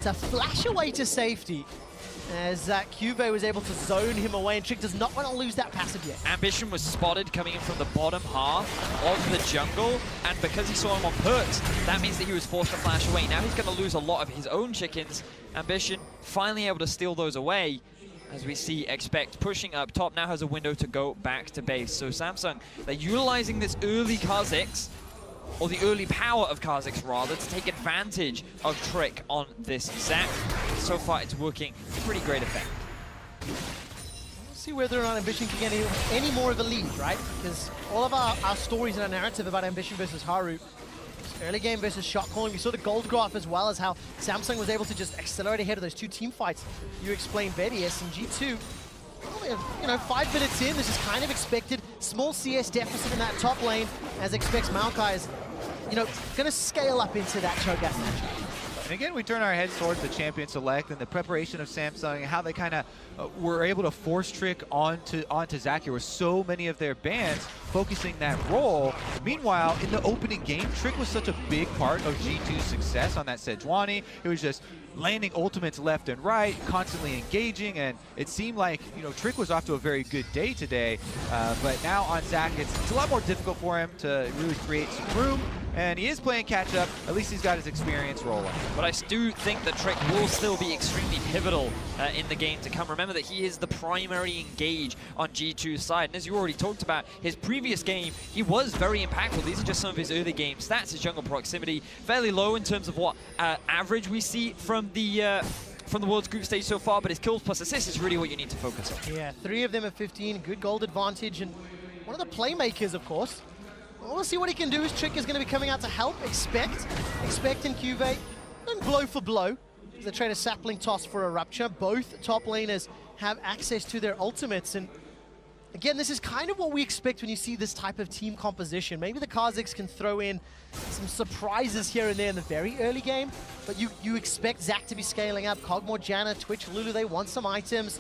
a flash away to safety, as Cuve was able to zone him away, and Trick does not want to lose that passive yet. Ambition was spotted coming in from the bottom half of the jungle, and because he saw him on perks, that means that he was forced to flash away. Now he's going to lose a lot of his own chickens. Ambition finally able to steal those away, as we see Expect pushing up top, now has a window to go back to base. So Samsung, they're utilizing this early Kha'Zix, or the early power of Kha'Zix rather, to take advantage of Trick on this Zac. So far it's working to pretty great effect. We'll see whether or not Ambition can get any more of a lead, right? Because all of our stories and our narrative about Ambition versus Haru, early game versus shot calling, we saw the gold graph as well as how Samsung was able to just accelerate ahead of those two team fights. You explained Betty, SMG2. You know, 5 minutes in, this is kind of expected. Small CS deficit in that top lane, as expects Maokai is, you know, going to scale up into that Cho'Gath matchup. And again, we turn our heads towards the champion select and the preparation of Samsung and how they kind of were able to force Trick onto Zac here with so many of their bans focusing that role. Meanwhile, in the opening game, Trick was such a big part of G2's success on that Sejuani. It was just landing ultimates left and right, constantly engaging, and it seemed like, you know, Trick was off to a very good day today. But now on Zac, it's a lot more difficult for him to really create some room. And he is playing catch-up. At least he's got his experience rolling. But I do think that Trick will still be extremely pivotal in the game to come. Remember that he is the primary engage on G2's side. And as you already talked about, his previous game, he was very impactful. These are just some of his early game stats. His jungle proximity, fairly low in terms of what average we see from the World's Group stage so far, but his kills plus assists is really what you need to focus on. Yeah, 3 of them at 15, good gold advantage, and one of the playmakers, of course. We'll see what he can do. His Trick is going to be coming out to help. Expect and Cuve, and blow for blow. They trade a sapling toss for a rupture. Both top laners have access to their ultimates, and again, this is kind of what we expect when you see this type of team composition. Maybe the Kha'Zix can throw in some surprises here and there in the very early game, but you expect Zac to be scaling up. Kog'Maw, Janna, Twitch, Lulu, they want some items.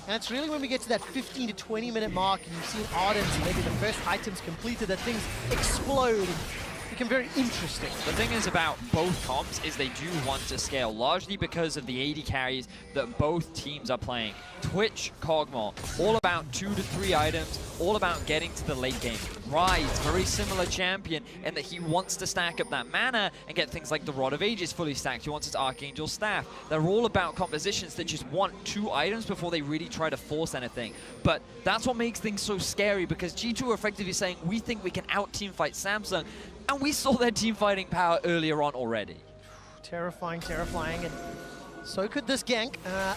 And it's really when we get to that 15 to 20 minute mark and you've seen Ardent, maybe the first items completed, that things explode and become very interesting. The thing is about both comps is they do want to scale, largely because of the AD carries that both teams are playing. Twitch, Kog'Maw, all about 2 to 3 items, all about getting to the late game. Rise, very similar champion in that he wants to stack up that mana and get things like the Rod of Ages fully stacked. He wants his Archangel Staff. They're all about compositions that just want 2 items before they really try to force anything. But that's what makes things so scary, because G2 are effectively saying, we think we can out-team fight Samsung, and we saw their team fighting power earlier on already. Terrifying, terrifying, and so could this gank.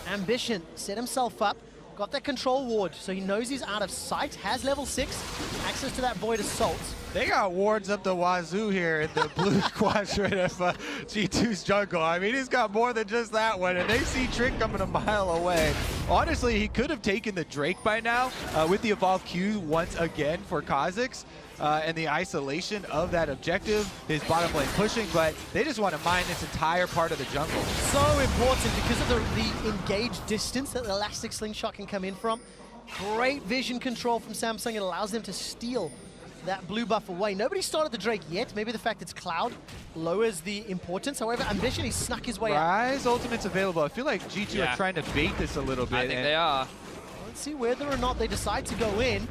Ambition set himself up, got that control ward, so he knows he's out of sight, has level 6, access to that Void Assault. They got wards up the wazoo here in the blue quadrant of G2's jungle. I mean, he's got more than just that one, and they see Trick coming a mile away. Honestly, he could have taken the Drake by now with the Evolve Q once again for Kha'Zix. And the isolation of that objective, his bottom lane pushing, but they just want to mine this entire part of the jungle. So important because of the engaged distance that the Elastic Slingshot can come in from. Great vision control from Samsung. It allows them to steal that blue buff away. Nobody started the Drake yet. Maybe the fact it's Cloud lowers the importance. However, Ambition, he snuck his way out. Rise ultimate's available. I feel like G2 are trying to bait this a little bit. I think they are. Let's see whether or not they decide to go in.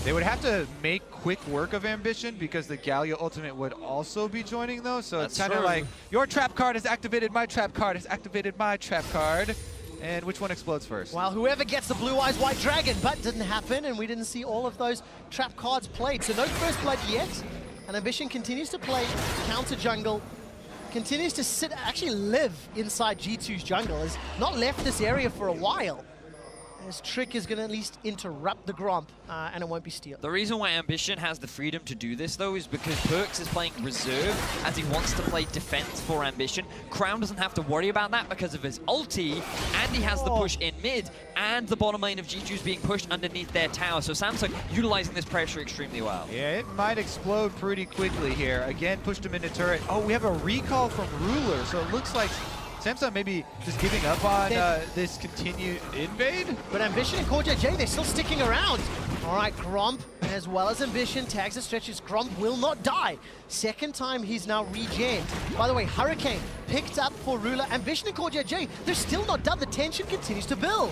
They would have to make quick work of Ambition because the Galio ultimate would also be joining though. So it's kind of like, your trap card has activated, my trap card has activated my trap card. And which one explodes first? Well, whoever gets the Blue Eyes White Dragon, but didn't happen, and we didn't see all of those trap cards played. So no first blood yet, and Ambition continues to play counter jungle, continues to sit, actually live inside G2's jungle, has not left this area for a while. This Trick is going to at least interrupt the Gromp, and it won't be steal. The reason why Ambition has the freedom to do this, though, is because Perkz is playing reserve as he wants to play defense for Ambition. Crown doesn't have to worry about that because of his ulti, and he has the push in mid, and the bottom lane of G2 is being pushed underneath their tower. So Samsung utilizing this pressure extremely well. Yeah, it might explode pretty quickly here. Again, pushed him into turret. Oh, we have a recall from Ruler, so it looks like Samsung maybe just giving up on this continued invade. But Ambition and Core JJ, they're still sticking around. All right, Gromp, as well as Ambition, tags the stretches. Gromp will not die. Second time he's now regened. By the way, Hurricane picked up for Ruler. Ambition and CoreJJ, they're still not done. The tension continues to build.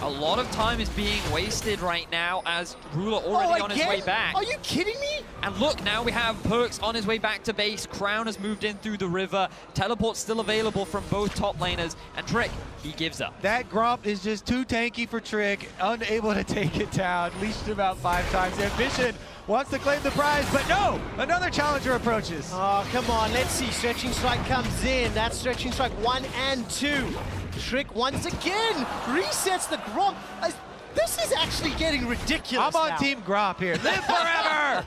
A lot of time is being wasted right now as Ruler already on his way back. Are you kidding me? And look, now we have Perks on his way back to base. Crown has moved in through the river. Teleport's still available from both top laners. And Trick, he gives up. That Gromp is just too tanky for Trick, unable to take it down. Leashed about 5 times. Ambition wants to claim the prize, but no! Another challenger approaches. Oh, come on, let's see. Stretching Strike comes in. That's Stretching Strike 1 and 2. Trick once again resets the Gromp. This is actually getting ridiculous. I'm on now. Team Gromp here. Live forever!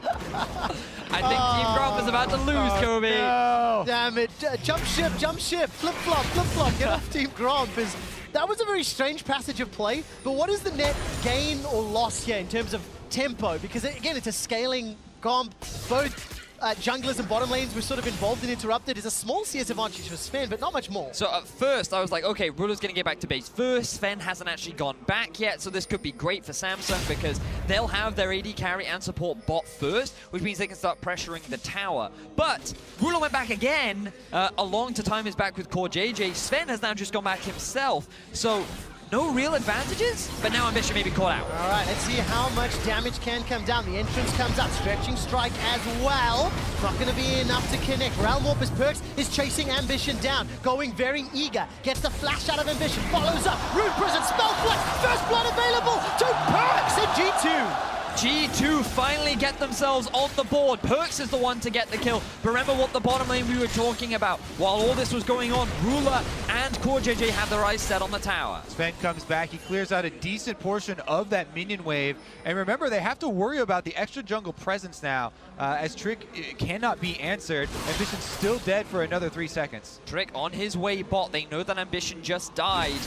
I think Team Gromp is about to lose, Kobe. No. Damn it. Jump ship, flip-flop. Get off Team Gromp. That was a very strange passage of play, but what is the net gain or loss here in terms of tempo? Because again, it's a scaling comp. Both junglers and bottom lanes were sort of involved and interrupted. It's a small CS advantage for Sven, but not much more. So at first, I was like, okay, Ruler's going to get back to base first. Sven hasn't actually gone back yet, so this could be great for Samsung because they'll have their AD carry and support bot first, which means they can start pressuring the tower. But Ruler went back again, along to time his back with CoreJJ. Sven has now just gone back himself, so no real advantages, but now Ambition may be caught out. All right, let's see how much damage can come down. The entrance comes up, Stretching Strike as well. Not going to be enough to connect. Realm Warp as Perks is chasing Ambition down, going very eager. Gets the flash out of Ambition, follows up. Rune Prison, Spell Flash, first blood available to Perks at G2. G2 finally get themselves on the board. Perks is the one to get the kill. But remember what the bottom lane we were talking about. While all this was going on, Ruler and CoreJJ have their eyes set on the tower. Sven comes back, he clears out a decent portion of that minion wave. And remember, they have to worry about the extra jungle presence now, as Trick cannot be answered. Ambition's still dead for another 3 seconds. Trick on his way bot. They know that Ambition just died.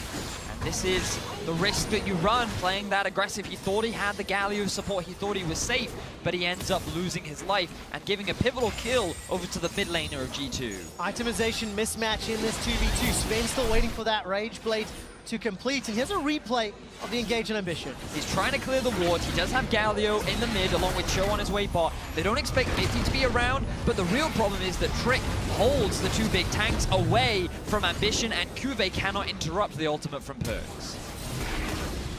And this is the risk that you run playing that aggressive. He thought he had the Galio support. He thought he was safe, but he ends up losing his life and giving a pivotal kill over to the mid laner of G2. Itemization mismatch in this 2v2. Sven's still waiting for that Rage Blade to complete, and here's a replay of the engage and Ambition. He's trying to clear the ward. He does have Galio in the mid along with Cho on his way bot. They don't expect Mithy to be around, but the real problem is that Trick holds the 2 big tanks away from Ambition, and Cuvée cannot interrupt the ultimate from Perks.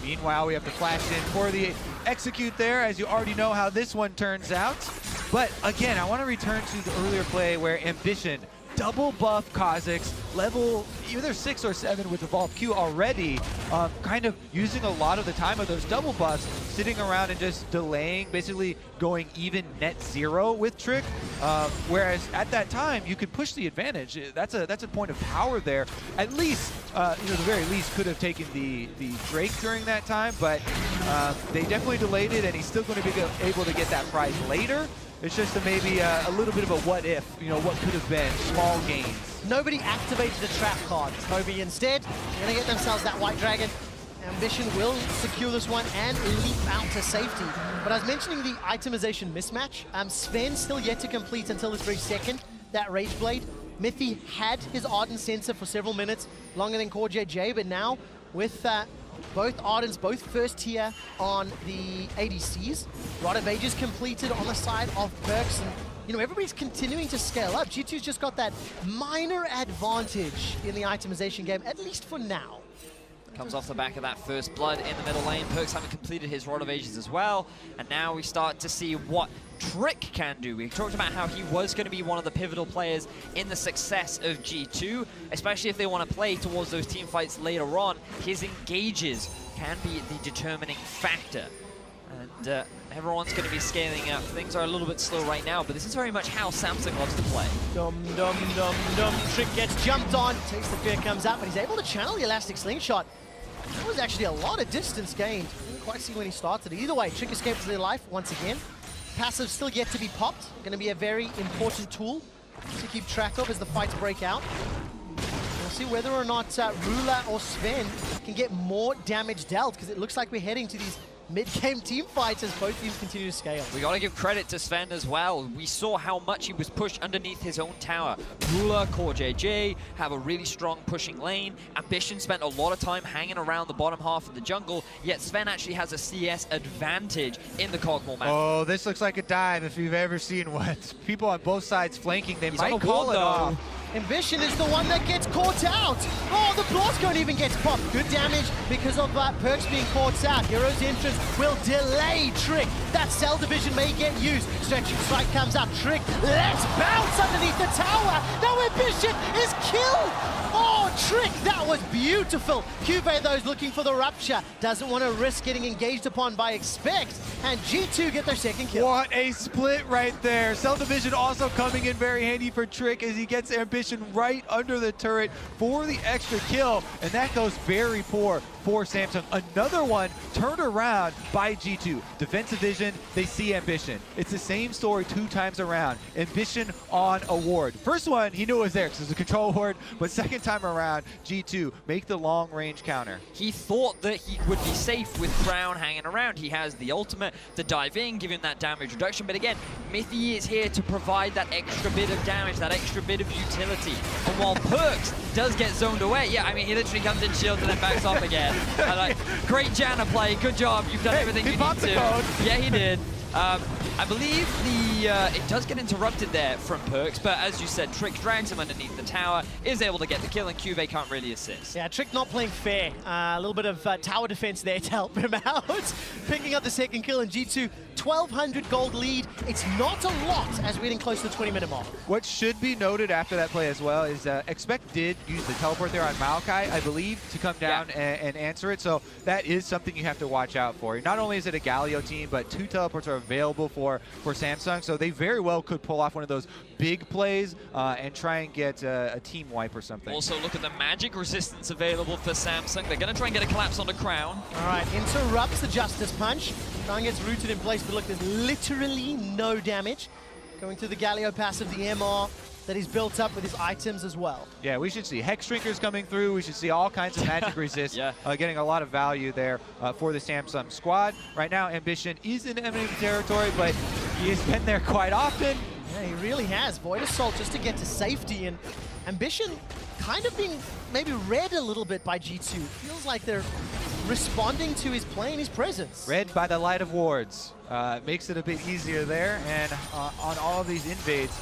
Meanwhile, we have the flash in for the execute there, as you already know how this one turns out. But again, I want to return to the earlier play where Ambition double buff Kha'Zix, level either 6 or 7 with Evolve Q already, kind of using a lot of the time of those double buffs, sitting around and just delaying, basically going even net 0 with Trick. Whereas at that time, you could push the advantage. That's a point of power there. At least, the very least could have taken the Drake during that time, but they definitely delayed it, and he's still going to be able to get that prize later. It's just maybe a little bit of a what if, what could have been, small gains. Nobody Activated the trap card. Kobe instead, they're going to get themselves that White Dragon. Ambition will secure this one and leap out to safety. But I was mentioning the itemization mismatch. Sven still yet to complete until this very second, that Rage Blade. Mithy had his Ardent Sensor for several minutes, longer than CoreJJ, but now with both Ardents, both first tier on the ADCs. Rod of Ages completed on the side of Perks, and everybody's continuing to scale up. G2's just got that minor advantage in the itemization game, at least for now. Comes off the back of that first blood in the middle lane. Perks haven't completed his Rod of Ages as well, and now we start to see what Trick can do. We talked about how he was going to be one of the pivotal players in the success of G2, especially if they want to play towards those team fights later on. His engages can be the determining factor. And everyone's going to be scaling up. Things are a little bit slow right now, but this is very much how Samsung loves to play. Dum. Trick gets jumped on. Takes the fear, comes up, but he's able to channel the Elastic Slingshot. That was actually a lot of distance gained. Didn't quite see when he started. Either way, Trick escapes their life once again. Passive still yet to be popped. Going to be a very important tool to keep track of as the fights break out. We'll see whether or not Ruler or Sven can get more damage dealt, because it looks like we're heading to these mid-game team fights as both teams continue to scale. We gotta give credit to Sven as well. We saw how much he was pushed underneath his own tower. Ruler, Core JJ have a really strong pushing lane. Ambition spent a lot of time hanging around the bottom half of the jungle, yet Sven actually has a CS advantage in the Kog'Maw map. Oh, this looks like a dive if you've ever seen what people on both sides flanking. They He's might on a call wall, it though. off. Ambition is the one that gets caught out. Oh, the Bloscone even gets popped. Good damage because of Perks being caught out. Hero's entrance will delay Trick. That Cell Division may get used. Stretching Strike comes out. Trick, let's bounce underneath the tower. Now Ambition is killed. Oh, Trick, that was beautiful. Cuvée, though, is looking for the rupture. Doesn't want to risk getting engaged upon by Expect. And G2 get their second kill. What a split right there. Cell Division also coming in very handy for Trick as he gets Ambition right under the turret for the extra kill. And that goes very poor for Samsung. Another one turned around by G2. Defensive vision, they see Ambition. It's the same story 2 times around. Ambition on a ward. First one, he knew it was there because it was a control ward, but second time around, G2 make the long range counter. He thought that he would be safe with Crown hanging around. He has the ultimate to dive in, give him that damage reduction. But again, Mithy is here to provide that extra bit of damage, that extra bit of utility. And while Perks does get zoned away, yeah, I mean, he literally comes in shield and then backs off again. And like, great Janna play, good job, you've done everything you need to. Yeah, he did. I believe it does get interrupted there from Perks, but as you said, Trick drags him underneath the tower, is able to get the kill, and Cuvée can't really assist. Yeah, Trick not playing fair. A little bit of tower defense there to help him out. Picking up the second kill, and G2, 1,200 gold lead. It's not a lot as we're getting close to the 20-minute mark. What should be noted after that play as well is Expect did use the teleport there on Maokai, I believe, to come down and answer it. So that is something you have to watch out for. Not only is it a Galio team, but 2 teleports are available for Samsung. So they very well could pull off one of those big plays and try and get a team wipe or something. Also, look at the magic resistance available for Samsung. They're going to try and get a collapse on the Crown. All right, interrupts the Justice Punch. Crown gets rooted in place, but look, there's literally no damage. Going through the Galio passive, the MR that he's built up with his items as well. Yeah, we should see Hex Shrinkers coming through. We should see all kinds of magic resist, getting a lot of value there for the Samsung squad. Right now, Ambition is in enemy territory, but he has been there quite often. Yeah, he really has. Void Assault just to get to safety, and Ambition kind of being maybe read a little bit by G2. Feels like they're responding to his play and his presence. Read by the light of wards. Makes it a bit easier there, and on all of these invades,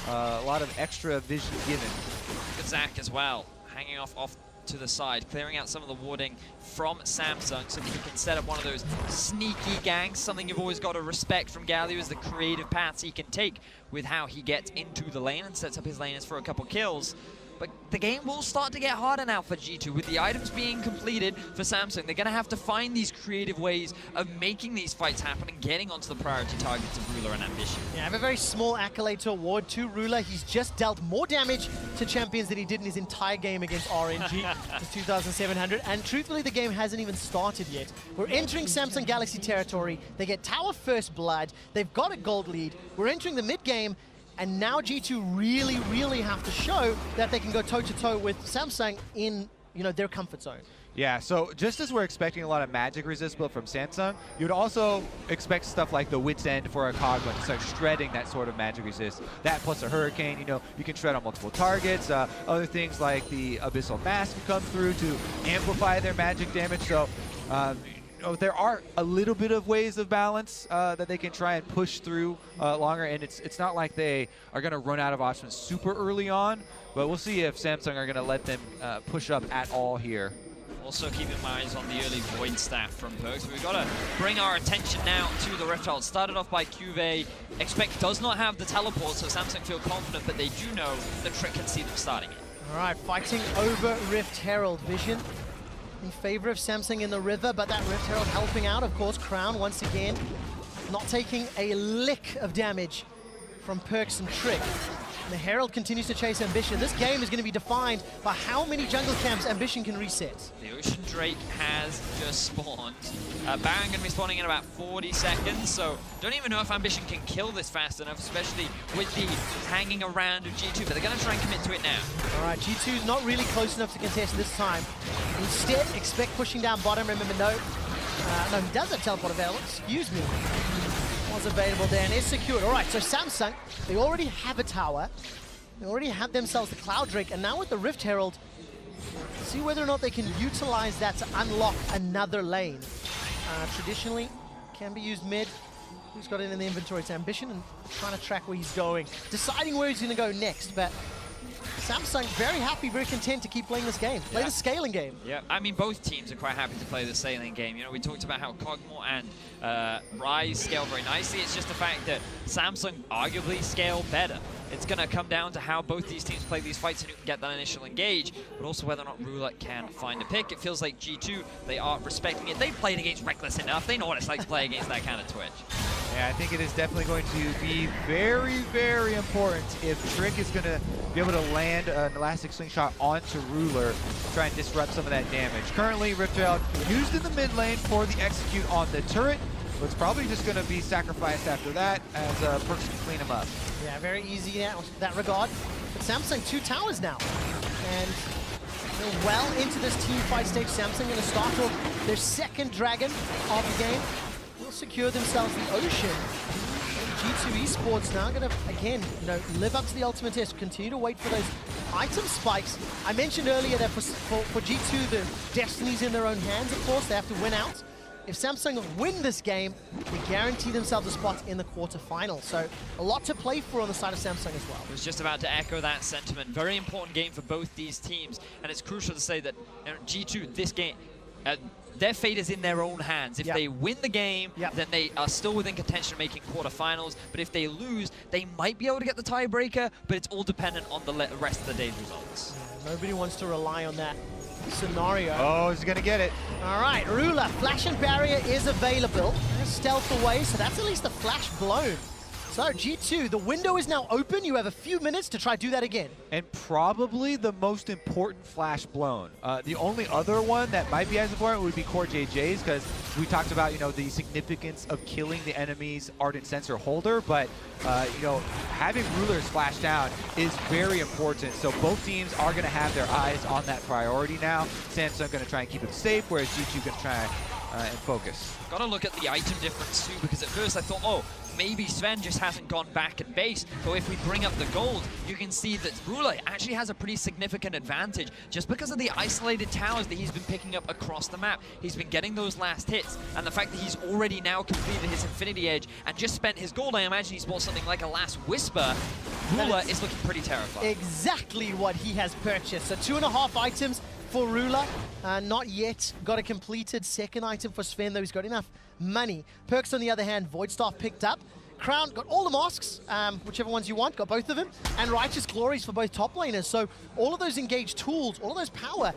a lot of extra vision given. Look at Zach as well, hanging off to the side, clearing out some of the warding from Samsung so that he can set up one of those sneaky ganks. Something you've always got to respect from Galio is the creative paths he can take with how he gets into the lane and sets up his laners for a couple kills. But the game will start to get harder now for G2 with the items being completed for Samsung. They're going to have to find these creative ways of making these fights happen and getting onto the priority targets of Ruler and Ambition. Yeah, I have a very small accolade to award to Ruler. He's just dealt more damage to champions than he did in his entire game against RNG. It's 2,700, and truthfully, the game hasn't even started yet. We're entering Samsung Galaxy territory. They get tower first blood. They've got a gold lead. We're entering the mid-game, and now G2 really, really have to show that they can go toe-to-toe with Samsung in, their comfort zone. Yeah, so just as we're expecting a lot of magic resist built from Samsung, you'd also expect stuff like the Wit's End for a Kog'Maw to start shredding that sort of magic resist. That plus a Hurricane, you can shred on multiple targets. Other things like the Abyssal Mask can come through to amplify their magic damage. So there are a little bit of ways of balance that they can try and push through longer, and it's not like they are going to run out of options super early on, but we'll see if Samsung are going to let them push up at all here. Also keeping my eyes on the early Void staff from Perks. We've got to bring our attention now to the Rift Herald. Started off by Cuvée. Expect does not have the teleport, so Samsung feel confident, but they do know the Trick can see them starting it. All right, fighting over Rift Herald. Vision in favor of Samsung in the river, but that Rift Herald helping out, of course. Crown, once again, not taking a lick of damage from Perks and Trick. And the Herald continues to chase Ambition. This game is going to be defined by how many jungle camps Ambition can reset. The Ocean Drake has just spawned. Baron going to be spawning in about 40 seconds, so don't even know if Ambition can kill this fast enough, especially with the hanging around of G2, but they're going to try and commit to it now. All right, G2's not really close enough to contest this time. Instead, Expect pushing down bottom. Remember, no No, he does have teleport available. Excuse me. Was available there and is secured. All right, so Samsung, they already have a tower. They already have themselves the Cloud Drake, and now with the Rift Herald, see whether or not they can utilize that to unlock another lane. Traditionally, can be used mid. Who's got it in the inventory? It's Ambition and trying to track where he's going. Deciding where he's going to go next, but Samsung very happy, very content to keep playing this game. Play the scaling game. Yeah, I mean, both teams are quite happy to play the scaling game. You know, we talked about how Kog'Maw and Rise scale very nicely. It's just the fact that Samsung arguably scale better. It's going to come down to how both these teams play these fights and who can get that initial engage, but also whether or not Ruler can find a pick. It feels like G2, they are respecting it. They've played against Reckless enough. They know what it's like to play against that kind of Twitch. Yeah, I think it is definitely going to be very, very important if Trick is going to be able to land an Elastic Slingshot onto Ruler to try and disrupt some of that damage. Currently, Rift Herald used in the mid lane for the execute on the turret, but it's probably just going to be sacrificed after that as Perks can clean him up. Yeah, very easy in that regard. But Samsung 2 towers now. And they're well into this team fight stage. Samsung going to start off their second dragon of the game. Will secure themselves the Ocean. And G2 Esports now going to, again, live up to the ultimate test. Continue to wait for those item spikes. I mentioned earlier that for G2, the destiny's in their own hands, of course. They have to win out. If Samsung win this game, they guarantee themselves a spot in the quarterfinal. So a lot to play for on the side of Samsung as well. I was just about to echo that sentiment. Very important game for both these teams. And it's crucial to say that G2, this game, their fate is in their own hands. If they win the game, then they are still within contention of making quarterfinals. But if they lose, they might be able to get the tiebreaker, but it's all dependent on the rest of the day's results. Yeah, nobody wants to rely on that scenario. Oh, he's gonna get it. All right, Ruler, Flash and Barrier is available. Stealth away, so that's at least a flash blown. So G2, the window is now open. You have a few minutes to try to do that again. And probably the most important flash blown. The only other one that might be as important would be Core JJ's, because we talked about, the significance of killing the enemy's Ardent Sensor holder, but, having Rulers flash down is very important. So both teams are going to have their eyes on that priority now. Samsung going to try and keep it safe, whereas G2 going to try and focus. Got to look at the item difference too, because at first I thought, oh, maybe Sven just hasn't gone back at base, but if we bring up the gold, you can see that Ruler actually has a pretty significant advantage just because of the isolated towers that he's been picking up across the map. He's been getting those last hits, and the fact that he's already now completed his Infinity Edge and just spent his gold, I imagine he's bought something like a Last Whisper. Ruler is looking pretty terrified. Exactly what he has purchased. So 2.5 items for Ruler. Not yet got a completed second item for Sven, though he's got enough money. Perks, on the other hand, Void Staff picked up. Crown got all the masks, whichever ones you want, got both of them. And Righteous Glories for both top laners. So all of those engaged tools, all of those power.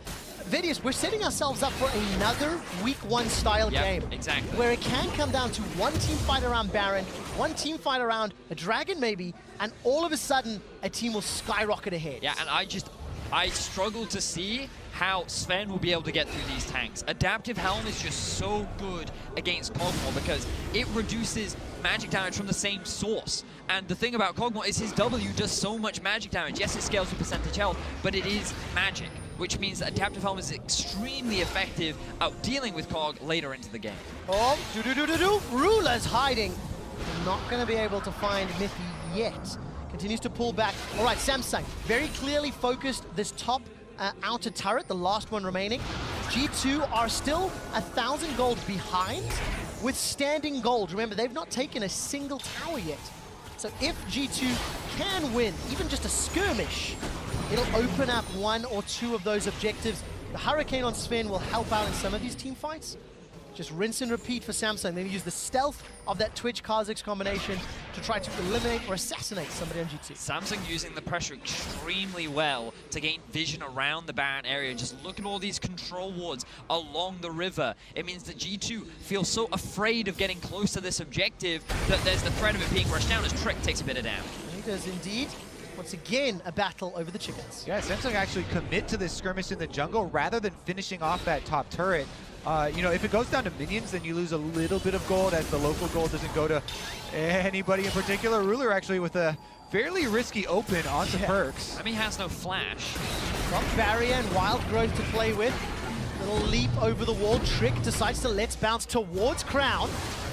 Vidius, we're setting ourselves up for another week 1 style game. Exactly. Where it can come down to one team fight around Baron, one team fight around a Dragon maybe, and all of a sudden a team will skyrocket ahead. Yeah, and I struggle to see how Sven will be able to get through these tanks. Adaptive Helm is just so good against Kog'Maw because it reduces magic damage from the same source. And the thing about Kog'Maw is his W does so much magic damage. Yes, it scales with percentage health, but it is magic, which means that Adaptive Helm is extremely effective at dealing with Kog later into the game. Oh, Ruler's hiding. Not going to be able to find Mithy yet. Continues to pull back. All right, Samsung, very clearly focused this top outer turret, the last one remaining. G2 are still 1,000 gold behind with standing gold. Remember, they've not taken a single tower yet. So if G2 can win, even just a skirmish, it'll open up 1 or 2 of those objectives. The Hurricane on Sven will help out in some of these team fights. Just rinse and repeat for Samsung. They use the stealth of that Twitch Kha'Zix combination to try to eliminate or assassinate somebody on G2. Samsung using the pressure extremely well to gain vision around the Baron area. Just look at all these control wards along the river. It means that G2 feels so afraid of getting close to this objective that there's the threat of it being rushed down as Trick takes a bit of damage. He does indeed. Once again, a battle over the chickens. Yeah, Samsung actually commit to this skirmish in the jungle rather than finishing off that top turret. If it goes down to minions, then you lose a little bit of gold as the local gold doesn't go to anybody in particular. Ruler actually with a fairly risky open onto Perks. I mean, he has no flash. Got Barrier and Wild Growth to play with. Little leap over the wall. Trick decides to let's bounce towards Crown.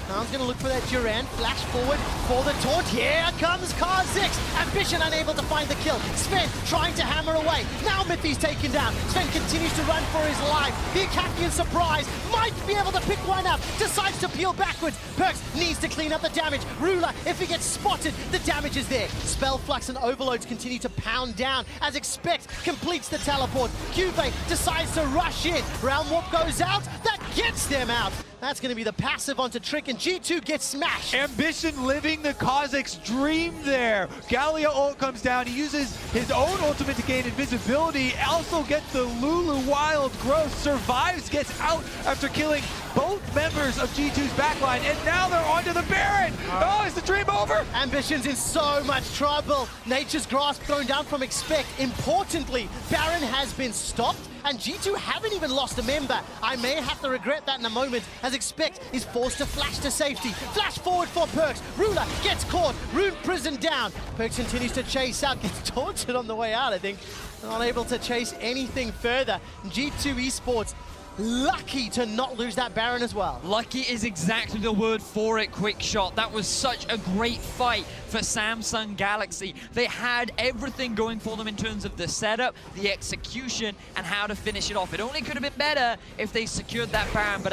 Crown's going to look for that Duran. Flash forward for the taunt. Here comes Kha'Zix. Ambition unable to find the kill. Sven trying to hammer away. Now Mithy's taken down. Sven continues to run for his life. The Akakian surprise might be able to pick one up. Decides to peel backwards. Perkz needs to clean up the damage. Ruler, if he gets spotted, the damage is there. Spell Flux and Overloads continue to pound down as Expect completes the teleport. Cuvée decides to rush in. Realm Warp goes out. That gets them out. That's going to be the passive onto Trick, and G2 gets smashed. Ambition living the Kha'Zix dream there. Gallia ult comes down. He uses his own ultimate to gain invisibility. Also gets the Lulu Wild Growth. Survives, gets out after killing both members of G2's backline, and now they're onto the Baron. Oh, is the dream over? Ambition's in so much trouble. Nature's Grasp thrown down from Expect. Importantly, Baron has been stopped, and G2 haven't even lost a member. I may have to regret that in a moment, as Expect is forced to flash to safety. Flash forward for Perkz. Ruler gets caught. Rune Prison down. Perkz continues to chase out. Gets taunted on the way out, I think. Unable to chase anything further. G2 Esports lucky to not lose that Baron as well. Lucky is exactly the word for it, Quick Shot. That was such a great fight for Samsung Galaxy. They had everything going for them in terms of the setup, the execution, and how to finish it off. It only could have been better if they secured that Baron, but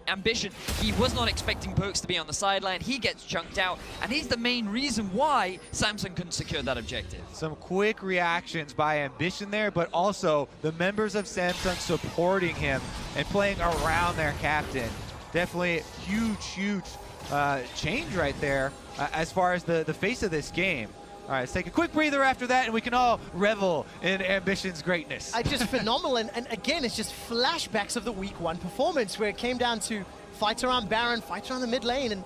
Ambition, he was not expecting Perkz to be on the sideline. He gets chunked out, and he's the main reason why Samsung couldn't secure that objective. Some quick reactions by Ambition there, but also the members of Samsung supporting him and playing around their captain. Definitely huge change right there as far as the face of this game. All right, let's take a quick breather after that, and we can all revel in Ambition's greatness. Just phenomenal, and again, it's just flashbacks of the Week 1 performance, where it came down to fights around Baron, fights around the mid lane, and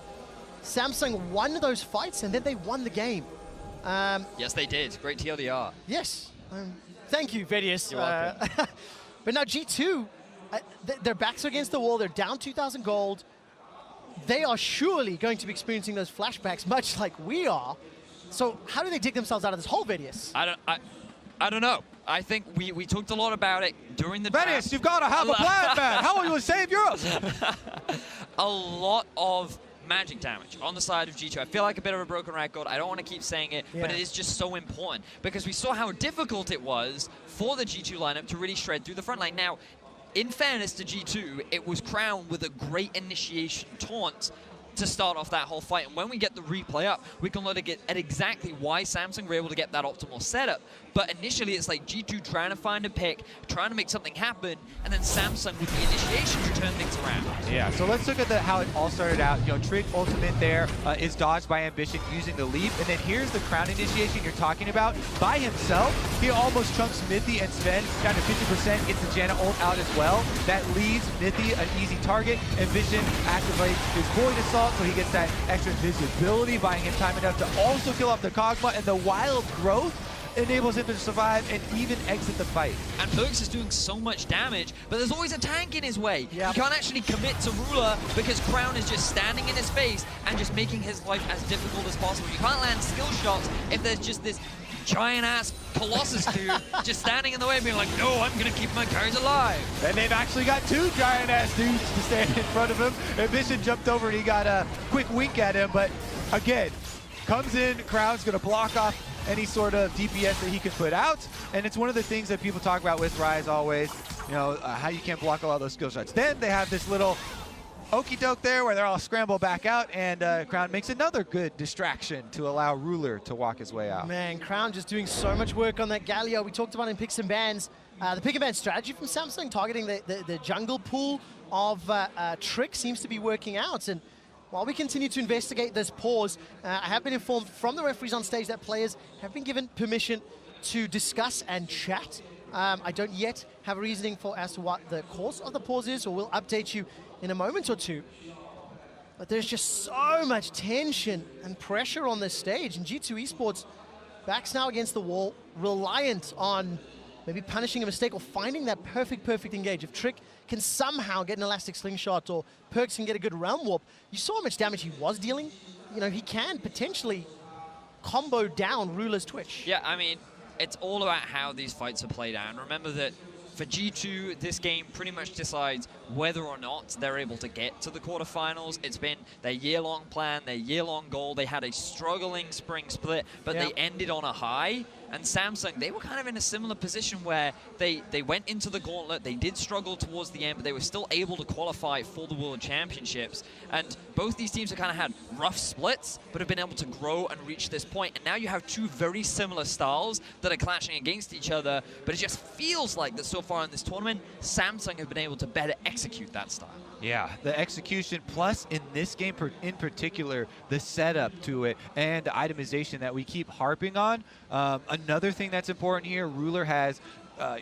Samsung won those fights, and then they won the game. Yes, they did. Great TLDR. Yes. Thank you, Vedius. You're welcome. But now G2, their backs are against the wall. They're down 2,000 gold. They are surely going to be experiencing those flashbacks, much like we are. So how do they dig themselves out of this hole, Vedius? I don't know. I think we talked a lot about it during the draft. Vedius, you've got to have a plan, man. How will you save Europe? A lot of magic damage on the side of G2. I feel like a bit of a broken record. I don't want to keep saying it, but it is just so important because we saw how difficult it was for the G2 lineup to really shred through the front line. Now, in fairness to G2, it was crowned with a great initiation taunt to start off that whole fight. And when we get the replay up, we can look at exactly why Samsung were able to get that optimal setup. But initially, it's like G2 trying to find a pick, trying to make something happen, and then Samsung with the initiation to turn things around. Yeah, so let's look at how it all started out. You know, Trick ultimate there is dodged by Ambition using the leap, and then here's the crown initiation you're talking about. By himself, he almost chunks Mithy and Sven down to 50%, gets the Janna ult out as well. That leaves Mithy an easy target. Ambition activates his Void Assault, so he gets that extra visibility, buying him time enough to also kill off the Kog'Maw, and the Wild Growth enables him to survive and even exit the fight. And Perkz is doing so much damage, but there's always a tank in his way. Yep. He can't actually commit to Ruler because Crown is just standing in his face and just making his life as difficult as possible. You can't land skill shots if there's just this giant-ass Colossus dude just standing in the way being like, no, I'm going to keep my guys alive. And they've actually got two giant-ass dudes to stand in front of him. Ambition jumped over and he got a quick wink at him, but again, comes in, Crown's going to block off any sort of DPS that he can put out, and it's one of the things that people talk about with Rise always, you know, how you can't block a lot of those skill shots. Then they have this little okey doke there where they're all scramble back out, and Crown makes another good distraction to allow Ruler to walk his way out. Man, Crown just doing so much work on that Gallia. We talked about in Picks and Bans. The pick and ban strategy from Samsung, targeting the jungle pool of Trick, seems to be working out. And while we continue to investigate this pause, I have been informed from the referees on stage that players have been given permission to discuss and chat. I don't yet have a reasoning as to what the cause of the pause is, or we'll update you in a moment or two. But there's just so much tension and pressure on this stage, and G2 Esports backs now against the wall, reliant on maybe punishing a mistake or finding that perfect engage. If Trick can somehow get an elastic slingshot or Perkz can get a good realm warp, you saw how much damage he was dealing. You know, he can potentially combo down Ruler's Twitch. Yeah, I mean, it's all about how these fights are played out. And remember that For G2, this game pretty much decides whether or not they're able to get to the quarterfinals. It's been their year-long plan, their year-long goal. They had a struggling spring split, but they ended on a high. And Samsung, they were kind of in a similar position where they went into the gauntlet. They did struggle towards the end, but they were still able to qualify for the World Championships. And both these teams have kind of had rough splits, but have been able to grow and reach this point. And now you have two very similar styles that are clashing against each other, but it just feels like that so far in this tournament, Samsung have been able to better execute that style. Yeah, the execution, plus in this game in particular, the setup to it and the itemization that we keep harping on. Another thing that's important here, Ruler has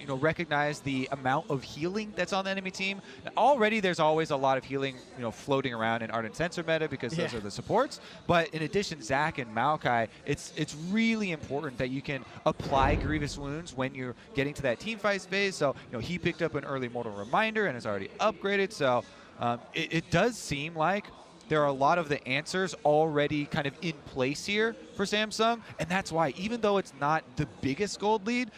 recognized the amount of healing that's on the enemy team. Already there's always a lot of healing, floating around in Ardent Sensor meta because those are the supports. But in addition, Zach and Maokai, it's really important that you can apply Grievous Wounds when you're getting to that team fight phase. So, he picked up an early Mortal Reminder and is already upgraded. So it does seem like there are a lot of the answers already kind of in place here for Samsung, and that's why, even though it's not the biggest gold lead,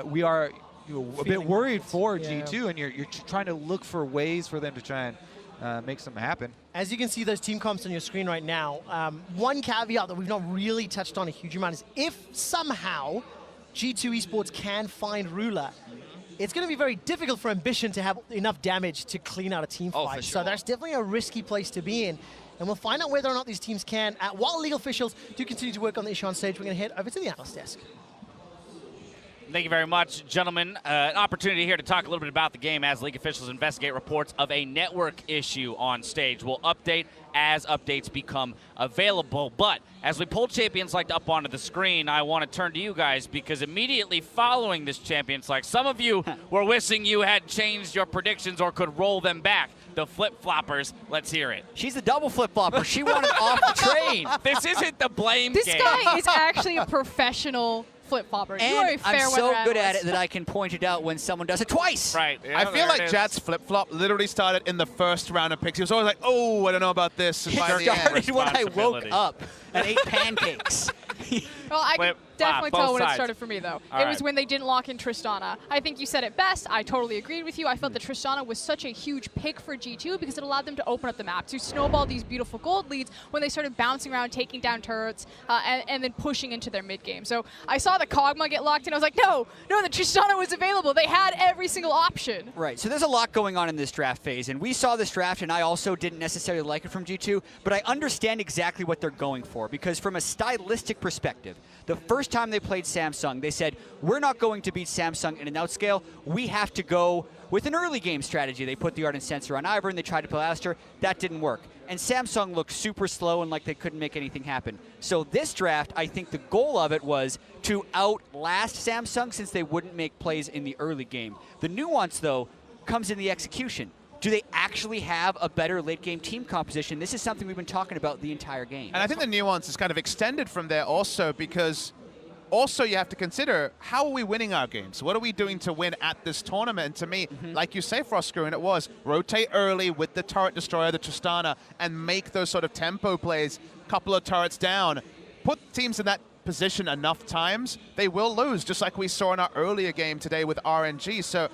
we are a bit worried for G2, and you're trying to look for ways for them to try and make something happen. As you can see those team comps on your screen right now, one caveat that we've not really touched on a huge amount is if somehow G2 Esports can find Ruler, it's going to be very difficult for Ambition to have enough damage to clean out a team fight. For sure. So that's definitely a risky place to be in. And we'll find out whether or not these teams can. While league officials do continue to work on the issue on stage, we're going to head over to the analyst desk. Thank you very much, gentlemen. An opportunity here to talk a little bit about the game as league officials investigate reports of a network issue on stage. We'll update as updates become available. But as we pull Champions Select up onto the screen, I want to turn to you guys because immediately following this Champions Select, some of you were wishing you had changed your predictions or could roll them back. The flip-floppers, let's hear it. She's the double flip-flopper. She wanted off the train. This isn't the blame game. This guy is actually a professional flip-flopper. You are a And fair I'm so weather good at analyst. it that I can point it out when someone does it twice. Right. Yeah, I feel like Jat's flip-flop literally started in the first round of picks. He was always like, oh, I don't know about this. And It by the end, started when I woke Responsibility. up and ate pancakes. Well, I can definitely both tell when it sides. started for me, though. All It was right. when they didn't lock in Tristana. I think you said it best. I totally agreed with you. I felt that Tristana was such a huge pick for G2 because it allowed them to open up the map, to snowball these beautiful gold leads when they started bouncing around, taking down turrets, and then pushing into their mid-game. So I saw the Kog'Maw get locked in. I was like, no, the Tristana was available. They had every single option. Right, so there's a lot going on in this draft phase, and we saw this draft, and I also didn't necessarily like it from G2, but I understand exactly what they're going for, because from a stylistic perspective, the first time they played Samsung, they said, we're not going to beat Samsung in an outscale. We have to go with an early game strategy. They put the Ardent Sensor on Ivern. They tried to play Alistair. That didn't work. And Samsung looked super slow and like they couldn't make anything happen. So this draft, I think the goal of it was to outlast Samsung since they wouldn't make plays in the early game. The nuance, though, comes in the execution. Do they actually have a better late-game team composition? This is something we've been talking about the entire game. And I think the nuance is kind of extended from there also because also you have to consider, how are we winning our games? What are we doing to win at this tournament? And to me, like you say, Frostgreen, it was rotate early with the turret destroyer, the Tristana, and make those sort of tempo plays, couple of turrets down. Put teams in that position enough times, they will lose, just like we saw in our earlier game today with RNG. So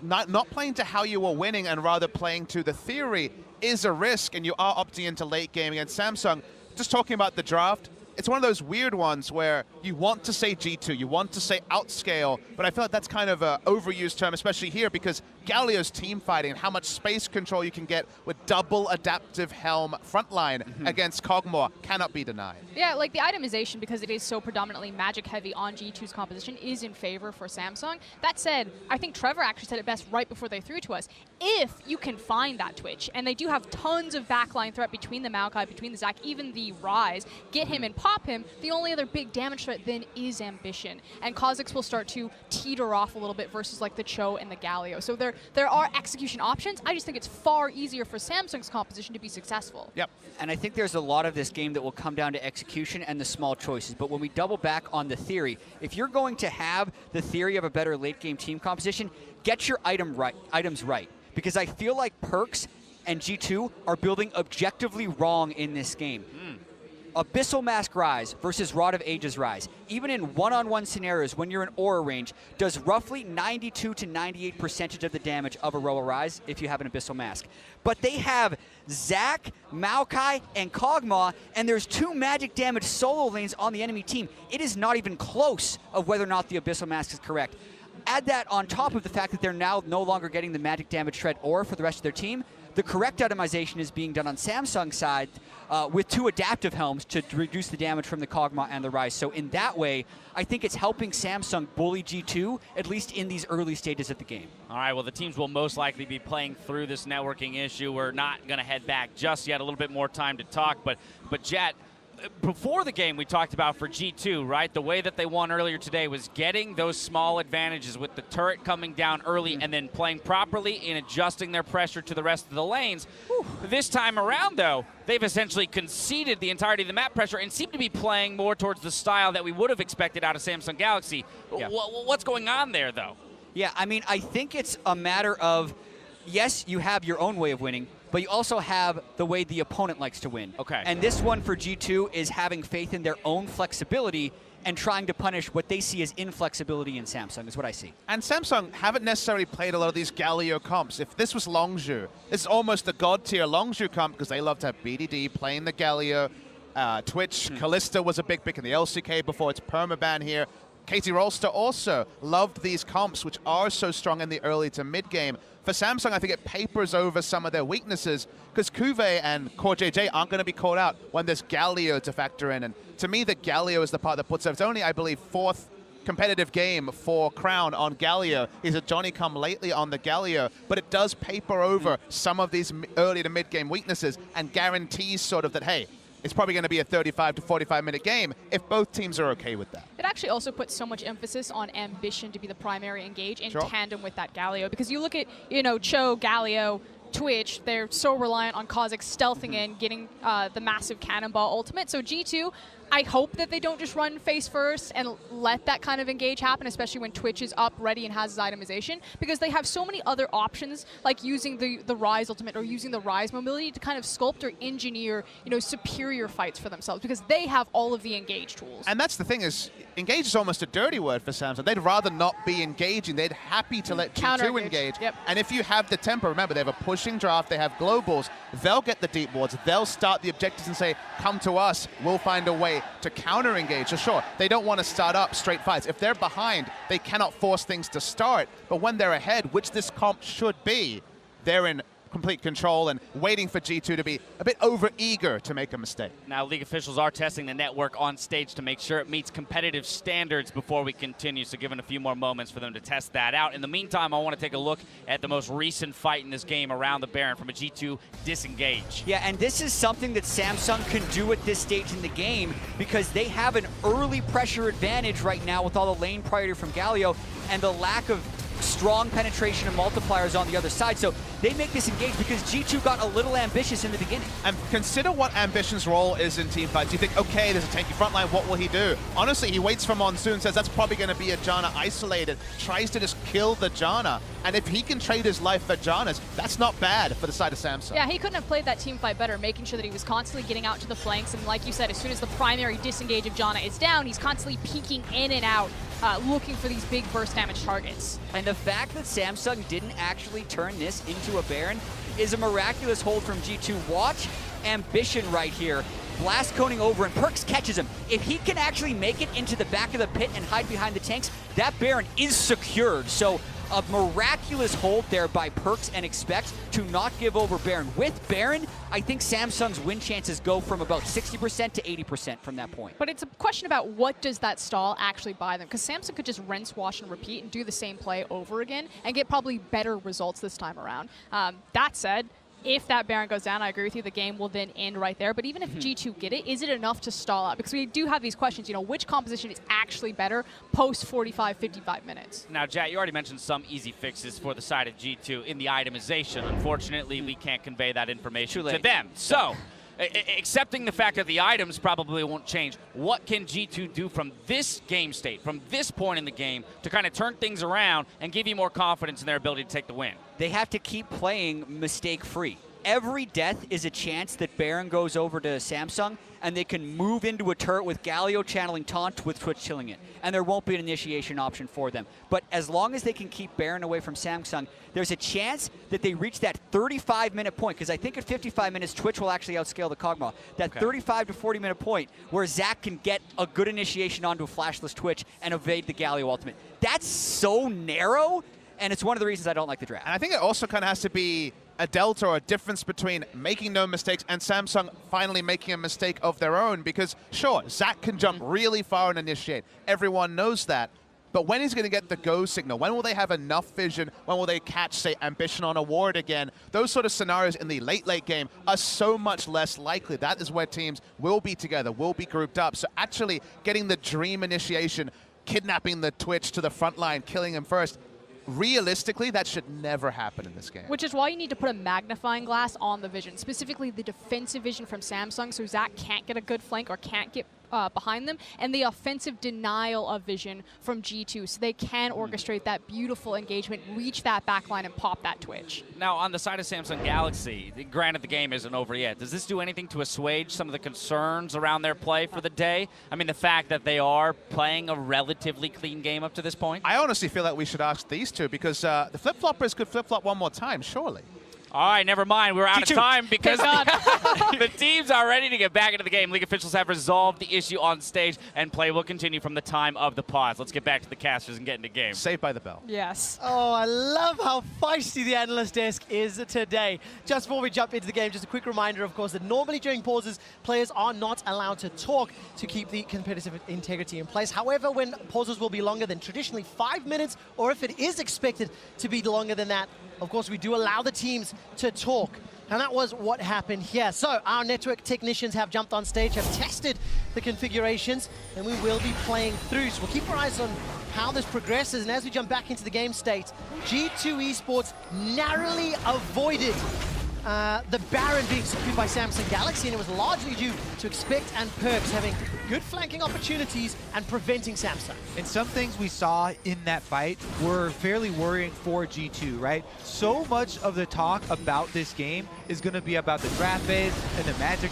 not playing to how you were winning and rather playing to the theory is a risk, and you are opting into late game against Samsung. Just talking about the draft, it's one of those weird ones where you want to say G2, you want to say outscale, but I feel like that's kind of an overused term, especially here, because Galio's team fighting and how much space control you can get with double adaptive helm frontline against Kog'Maw cannot be denied. Yeah, like the itemization, because it is so predominantly magic heavy on G2's composition, is in favor for Samsung. That said, I think Trevor actually said it best right before they threw to us. If you can find that Twitch, and they do have tons of backline threat between the Maokai, between the Zac, even the Ryze, get him and pop him, the only other big damage threat then is Ambition. And Kha'Zix will start to teeter off a little bit versus like the Cho and the Galio. So there are execution options. I just think it's far easier for Samsung's composition to be successful. Yep. And I think there's a lot of this game that will come down to execution and the small choices. But when we double back on the theory, if you're going to have the theory of a better late-game team composition, get your items right. Because I feel like Perks and G2 are building objectively wrong in this game. Abyssal Mask Rise versus Rod of Ages Rise, even in one-on-one scenarios when you're in aura range, does roughly 92 to 98% of the damage of Aurora Rise if you have an Abyssal Mask. But they have Zac, Maokai, and Kog'Maw, and there's 2 magic damage solo lanes on the enemy team. It is not even close of whether or not the Abyssal Mask is correct. Add that on top of the fact that they're now no longer getting the magic damage shred aura for the rest of their team. The correct itemization is being done on Samsung's side with 2 adaptive helms to reduce the damage from the Kog'Maw and the Rise. So in that way, I think it's helping Samsung bully G2, at least in these early stages of the game. All right, well, the teams will most likely be playing through this networking issue. We're not going to head back just yet. A little bit more time to talk. But Jet, before the game, we talked about for G2, right? The way that they won earlier today was getting those small advantages with the turret coming down early and then playing properly and adjusting their pressure to the rest of the lanes. This time around, though, they've essentially conceded the entirety of the map pressure and seem to be playing more towards the style that we would have expected out of Samsung Galaxy. Yeah. What's going on there, though? Yeah, I mean, I think it's a matter of, yes, you have your own way of winning, but you also have the way the opponent likes to win. Okay. And this one for G2 is having faith in their own flexibility and trying to punish what they see as inflexibility in Samsung, is what I see. And Samsung haven't necessarily played a lot of these Galio comps. If this was Longzhu, this is almost a god-tier Longzhu comp because they love to have BDD playing the Galio. Twitch, Kalista was a big pick in the LCK before its permaban here. Katie Rolster also loved these comps, which are so strong in the early to mid-game. For Samsung, I think it papers over some of their weaknesses because Cuvée and Core JJ aren't going to be called out when there's Galio to factor in. And to me, the Galio is the part that puts up. It's only, I believe, 4th competitive game for Crown on Galio. He's a Johnny-come-lately on the Galio, but it does paper over some of these early to mid-game weaknesses and guarantees sort of that, hey, it's probably going to be a 35 to 45-minute game if both teams are okay with that. It actually also puts so much emphasis on ambition to be the primary engage in tandem with that Galio. Because you look at, Cho, Galio, Twitch, they're so reliant on Kha'Zix stealthing in, getting the massive cannonball ultimate. So G2, I hope that they don't just run face first and let that kind of engage happen, especially when Twitch is up, ready, and has his itemization, because they have so many other options, like using the Rise ultimate or using the Rise mobility to kind of sculpt or engineer, superior fights for themselves, because they have all of the engage tools. And that's the thing is, engage is almost a dirty word for Samsung. They'd rather not be engaging. They'd happy to let G2 engage. Yep. And if you have the tempo, remember, they have a pushing draft, they have globals, they'll get the deep wards, they'll start the objectives and say, come to us, we'll find a way to counter-engage. So sure, they don't want to start up straight fights. If they're behind, they cannot force things to start. But when they're ahead, which this comp should be, they're in complete control and waiting for G2 to be a bit over-eager to make a mistake. Now, League officials are testing the network on stage to make sure it meets competitive standards before we continue, so given a few more moments for them to test that out. In the meantime, I want to take a look at the most recent fight in this game around the Baron from a G2 disengage. Yeah, and this is something that Samsung can do at this stage in the game because they have an early pressure advantage right now with all the lane priority from Galio and the lack of strong penetration and multipliers on the other side. So they make this engage because G2 got a little ambitious in the beginning. And consider what Ambition's role is in teamfights. You think, okay, there's a tanky frontline, what will he do? Honestly, he waits for Monsoon, says that's probably going to be a Janna isolated, tries to just kill the Janna. And if he can trade his life for Janna's, that's not bad for the side of Samsung. Yeah, he couldn't have played that team fight better, making sure that he was constantly getting out to the flanks. And like you said, as soon as the primary disengage of Janna is down, he's constantly peeking in and out, looking for these big burst damage targets. And the fact that Samsung didn't actually turn this into a Baron is a miraculous hold from G2. Watch Ambition right here. Blast coning over and Perks catches him. If he can actually make it into the back of the pit and hide behind the tanks, that Baron is secured. So a miraculous hold there by Perks and Expect to not give over Baron. With Baron, I think Samsung's win chances go from about 60% to 80% from that point. But it's a question about what does that stall actually buy them, because Samsung could just rinse, wash, and repeat and do the same play over again and get probably better results this time around. That said, if that Baron goes down, I agree with you, the game will then end right there. But even if G2 get it, is it enough to stall out? Because we do have these questions, which composition is actually better post 45, 55 minutes? Now, Jack, you already mentioned some easy fixes for the side of G2 in the itemization. Unfortunately, we can't convey that information to them. So, accepting the fact that the items probably won't change, what can G2 do from this game state, from this point in the game, to kind of turn things around and give you more confidence in their ability to take the win? They have to keep playing mistake-free. every death is a chance that Baron goes over to Samsung, and they can move into a turret with Galio channeling taunt with Twitch chilling it, and there won't be an initiation option for them. But as long as they can keep Baron away from Samsung, there's a chance that they reach that 35-minute point, because I think at 55 minutes, Twitch will actually outscale the Kog'Maw. That 35 to 40-minute point where Zach can get a good initiation onto a flashless Twitch and evade the Galio ultimate. That's so narrow, and it's one of the reasons I don't like the draft. And I think it also kind of has to be a delta or a difference between making no mistakes and Samsung finally making a mistake of their own, because sure, Zach can jump really far and initiate. Everyone knows that. But when is he going to get the go signal? When will they have enough vision? When will they catch, say, Ambition on a ward again? Those sort of scenarios in the late game are so much less likely. That is where teams will be together, will be grouped up. So actually getting the dream initiation, kidnapping the Twitch to the front line, killing him first, realistically, that should never happen in this game. Which is why you need to put a magnifying glass on the vision, specifically the defensive vision from Samsung, so Zach can't get a good flank or can't get behind them, and the offensive denial of vision from G2, so they can orchestrate that beautiful engagement, reach that backline, and pop that Twitch. Now, on the side of Samsung Galaxy, granted the game isn't over yet, does this do anything to assuage some of the concerns around their play for the day? I mean, the fact that they are playing a relatively clean game up to this point? I honestly feel like we should ask these two, because the flip-floppers could flip-flop one more time, surely. All right, never mind. We're out of time because Thank the teams are ready to get back into the game. League officials have resolved the issue on stage, and play will continue from the time of the pause. Let's get back to the casters and get into game. Saved by the bell. Yes. Oh, I love how feisty the analyst desk is today. Just before we jump into the game, just a quick reminder, of course, that normally during pauses, players are not allowed to talk to keep the competitive integrity in place. However, when pauses will be longer than traditionally 5 minutes, or if it is expected to be longer than that, of course, we do allow the teams to talk. And that was what happened here. So our network technicians have jumped on stage, have tested the configurations, and we will be playing through. So we'll keep our eyes on how this progresses. And as we jump back into the game state, G2 Esports narrowly avoided the Baron being secured by Samsung Galaxy, and it was largely due to Expect and Perks having good flanking opportunities and preventing Samsung. And some things we saw in that fight were fairly worrying for G2, right? So much of the talk about this game is going to be about the draft phase and the magic,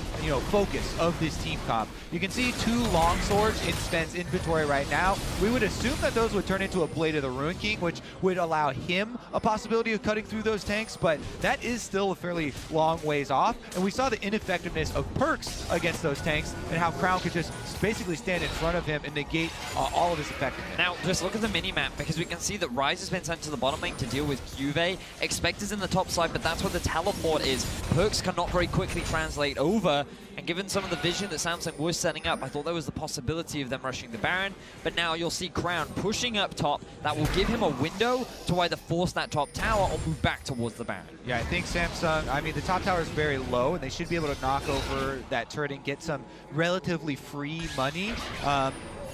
focus of this team comp. You can see 2 long swords in Sven's inventory right now. We would assume that those would turn into a Blade of the Ruin King, which would allow him a possibility of cutting through those tanks, but that is still a fairly long ways off. And we saw the ineffectiveness of Perks against those tanks and how Crown could just basically stand in front of him and negate all of his effectiveness. Now, just look at the mini-map, because we can see that Ryze has been sent to the bottom lane to deal with Juve. Expect is in the top side, but that's where the teleport is. Perks cannot very quickly translate over, and given some of the vision that Samsung was setting up, I thought there was the possibility of them rushing the Baron, but now you'll see Crown pushing up top. That will give him a window to either force that top tower or move back towards the Baron. Yeah, I think Samsung, the top tower is very low, and they should be able to knock over that turret and get some relatively free money.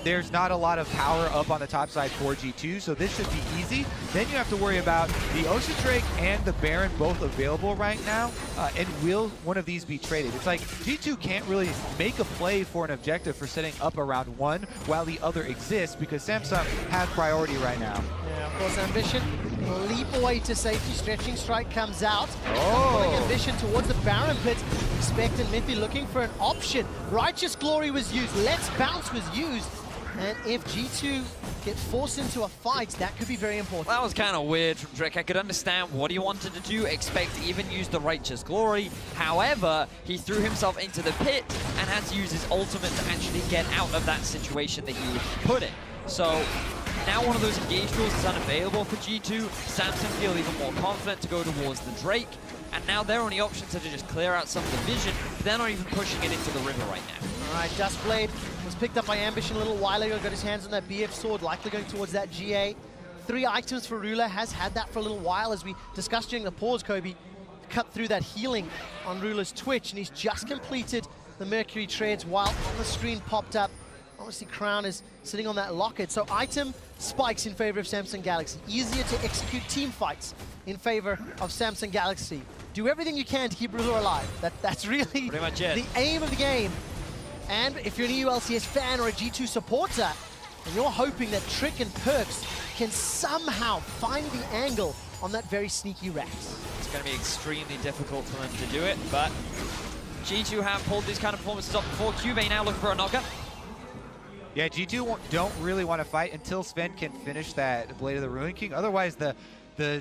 There's not a lot of power up on the top side for G2, so this should be easy. Then you have to worry about the Ocean Drake and the Baron both available right now, and will one of these be traded? It's like G2 can't really make a play for an objective for setting up around one while the other exists, because Samsung has priority right now. Yeah, of course, Ambition leap away to safety. Stretching Strike comes out. Oh. Pulling Ambition towards the Baron pit. Expect and Mithy looking for an option. Righteous Glory was used. Let's Bounce was used. And if G2 get forced into a fight, that could be very important. That was kind of weird from Drake. I could understand what he wanted to do. Expect even used the Righteous Glory. However, he threw himself into the pit and had to use his ultimate to actually get out of that situation that he was put in. So now one of those engage tools is unavailable for G2. Samsung feel even more confident to go towards the Drake. And now their only options are to just clear out some of the vision, but they're not even pushing it into the river right now. All right, Duskblade was picked up by Ambition a little while ago, got his hands on that BF sword, likely going towards that GA. 3 items for Ruler, has had that for a little while, as we discussed during the pause, Kobe. Cut through that healing on Ruler's Twitch, and he's just completed the Mercury Treads while on the screen popped up. Obviously, Crown is sitting on that locket, so item spikes in favor of Samsung Galaxy. Easier to execute team fights in favor of Samsung Galaxy. Do everything you can to keep Ruler alive. That's really pretty much it. The aim of the game. And if you're an EULCS fan or a G2 supporter, and you're hoping that Trick and Perks can somehow find the angle on that very sneaky Rax. going to be extremely difficult for them to do it, but G2 have pulled these kind of performances off before. QV now looking for a knocker. Yeah, G2 don't really want to fight until Sven can finish that Blade of the Ruin King. Otherwise, the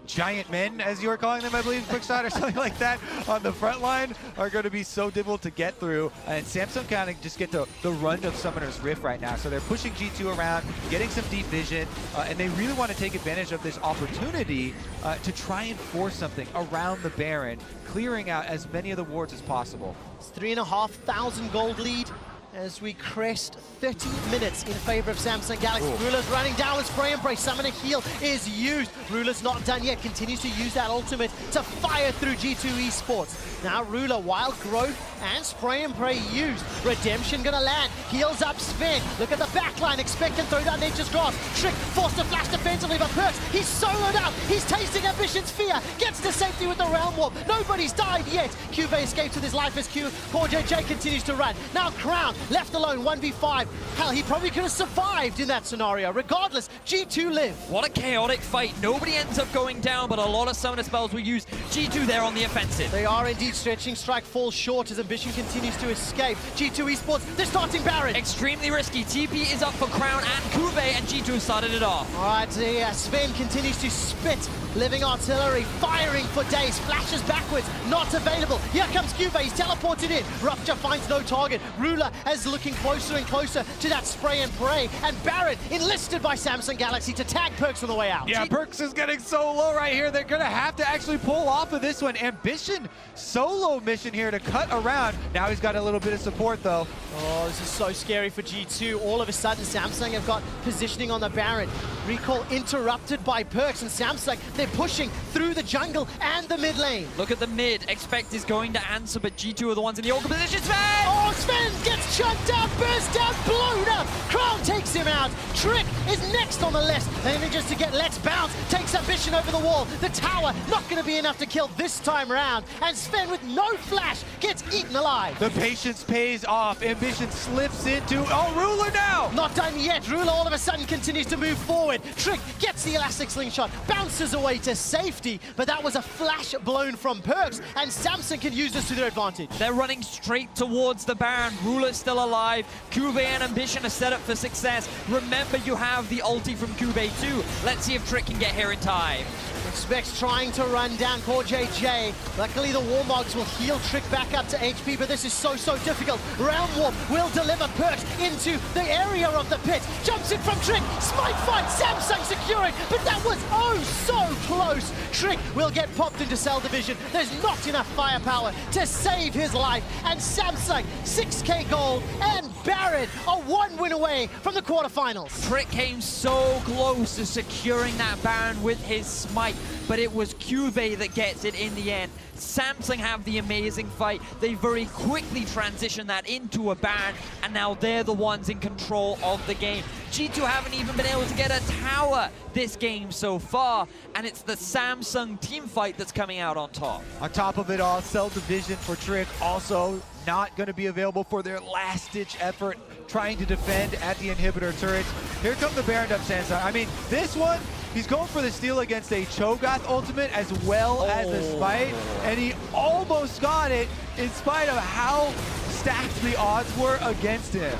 giant men, as you were calling them, I believe, Quickshot or something like that, on the front line are going to be so difficult to get through. And Samsung kind of just get the run of Summoner's Rift right now. So they're pushing G2 around, getting some deep vision, and they really want to take advantage of this opportunity to try and force something around the Baron, clearing out as many of the wards as possible. It's 3,500 gold lead as we crest 30 minutes in favor of Samsung Galaxy. Ruler's running down with Spray and Pray. Summoner Heal is used. Ruler's not done yet. Continues to use that ultimate to fire through G2 Esports. Now Ruler, Wild Growth and Spray and Pray used. Redemption gonna land. Heals up Sven. Look at the backline. Expect and throw down Nature's Grasp. Trick forced to flash defensively, but Perks, he's soloed out. He's tasting Ambition's fear. Gets to safety with the Realm Warp. Nobody's died yet. QV escapes with his life as Core JJ continues to run. Now Crown left alone, 1v5. Hell, he probably could have survived in that scenario. Regardless, G2 live. What a chaotic fight. Nobody ends up going down, but a lot of summoner spells were used. G2 there on the offensive. They are indeed stretching. Strike falls short as Ambition continues to escape. G2 Esports, they're starting Baron. Extremely risky. TP is up for Crown and Kuve, and G2 started it off. All right, Sven continues to spit. Living Artillery, firing for days. Flashes backwards, not available. Here comes Kuve, he's teleported in. Rupture finds no target. Ruler is looking closer and closer to that Spray and Pray. And Baron enlisted by Samsung Galaxy to tag Perks on the way out. Yeah, Perks is getting so low right here. They're going to have to actually pull off of this one. Ambition, solo mission here to cut around. Now he's got a little bit of support, though. Oh, this is so scary for G2. All of a sudden, Samsung have got positioning on the Baron. Recall interrupted by Perks, and Samsung, they're pushing through the jungle and the mid lane. Look at the mid. Expect is going to answer, but G2 are the ones in the awkward position. Sven! Oh, Sven gets chunked out, burst down, blown up. Crown takes him out. Trick is next on the list. Aiming just to get Let's Bounce. Takes Ambition over the wall. The tower not going to be enough to kill this time round. And Sven with no flash gets eaten alive. The patience pays off. Ambition slips into... Oh, Ruler now! Not done yet. Ruler all of a sudden continues to move forward. Trick gets the elastic slingshot. Bounces away to safety. But that was a flash blown from Perks. And Samsung can use this to their advantage. They're running straight towards the Baron. Ruler's still alive. Kuve and Ambition are set up for success. Remember, you have the ulti from Kuve too. Let's see if Trick can get here in time. Expects trying to run down Core JJ. Luckily, the Warmogs will heal Trick back up to HP, but this is so difficult. Realm Warp will deliver Perks into the area of the pit. Jumps in from Trick. Smite fight. Samsung securing, but that was oh so close. Trick will get popped into Cell Division. There's not enough firepower to save his life. And Samsung, 6k gold, and Baron are 1 win away from the quarterfinals. Trick came so close to securing that Baron with his smite, but it was Kuve that gets it in the end. Samsung have the amazing fight. They very quickly transition that into a Baron, and now they're the ones in control of the game. G2 haven't even been able to get a tower this game so far, and it's the Samsung team fight that's coming out on top. On top of it all, Cell Division for Trick also not going to be available for their last-ditch effort trying to defend at the inhibitor turrets. Here come the Baron up Samsung. I mean, this one, he's going for the steal against a Cho'Gath ultimate as well as the Smite, and he almost got it in spite of how stacked the odds were against him.